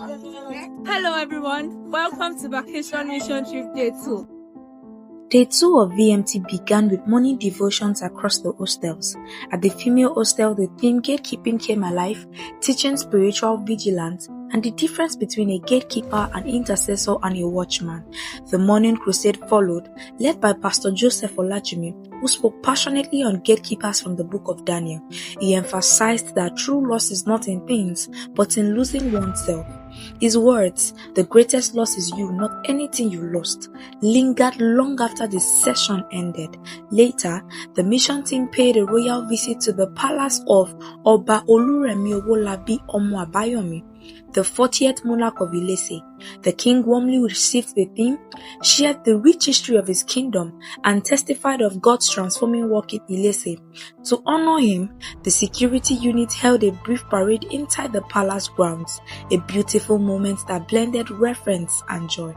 Hello everyone, welcome to Vacation Mission Trip Day 2. Day 2 of VMT began with morning devotions across the hostels. At the female hostel, the theme Gatekeeping came alive, teaching spiritual vigilance and the difference between a gatekeeper, an intercessor, and a watchman. The morning crusade followed, led by Pastor Joseph Olajimi, who spoke passionately on gatekeepers from the book of Daniel. He emphasized that true loss is not in things, but in losing oneself. His words, "The greatest loss is you, not anything you lost," lingered long after the session ended. Later, the mission team paid a royal visit to the palace of Oba Oluremi Owolabi Omo Abayomi, the 40th monarch of Ilese. The king warmly received the theme, shared the rich history of his kingdom, and testified of God's transforming work in Ilese. To honor him, the security unit held a brief parade inside the palace grounds, a beautiful moment that blended reverence and joy.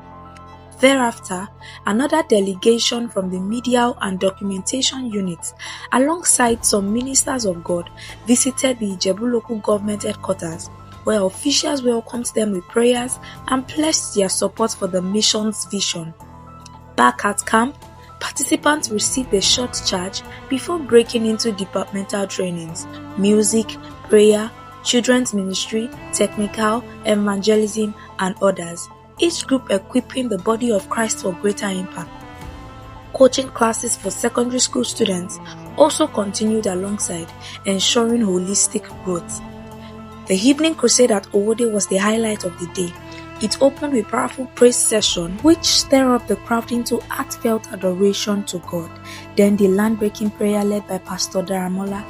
Thereafter, another delegation from the media and documentation units, alongside some ministers of God, visited the Ijebu local government headquarters, where officials welcomed them with prayers and pledged their support for the mission's vision. Back at camp, participants received a short charge before breaking into departmental trainings: music, prayer, children's ministry, technical, evangelism, and others, each group equipping the body of Christ for greater impact. Coaching classes for secondary school students also continued alongside, ensuring holistic growth. The evening crusade at Owode was the highlight of the day. It opened with a powerful praise session which stirred up the crowd into heartfelt adoration to God. Then the land-breaking prayer led by Pastor Daramola.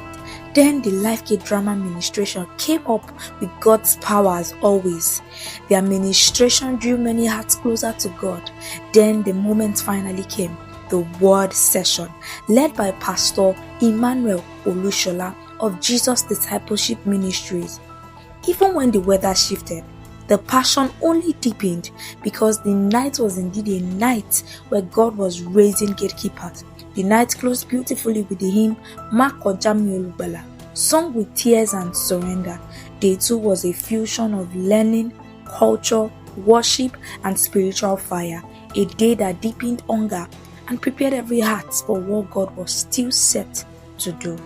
Then the Lifegate drama ministration came up with God's power as always. The administration drew many hearts closer to God. Then the moment finally came, the word session, led by Pastor Emmanuel Olushola of Jesus Discipleship Ministries. Even when the weather shifted, the passion only deepened because the night was indeed a night where God was raising gatekeepers. The night closed beautifully with the hymn Makojami Olubala, sung with tears and surrender. Day 2 was a fusion of learning, culture, worship, and spiritual fire. A day that deepened hunger and prepared every heart for what God was still set to do.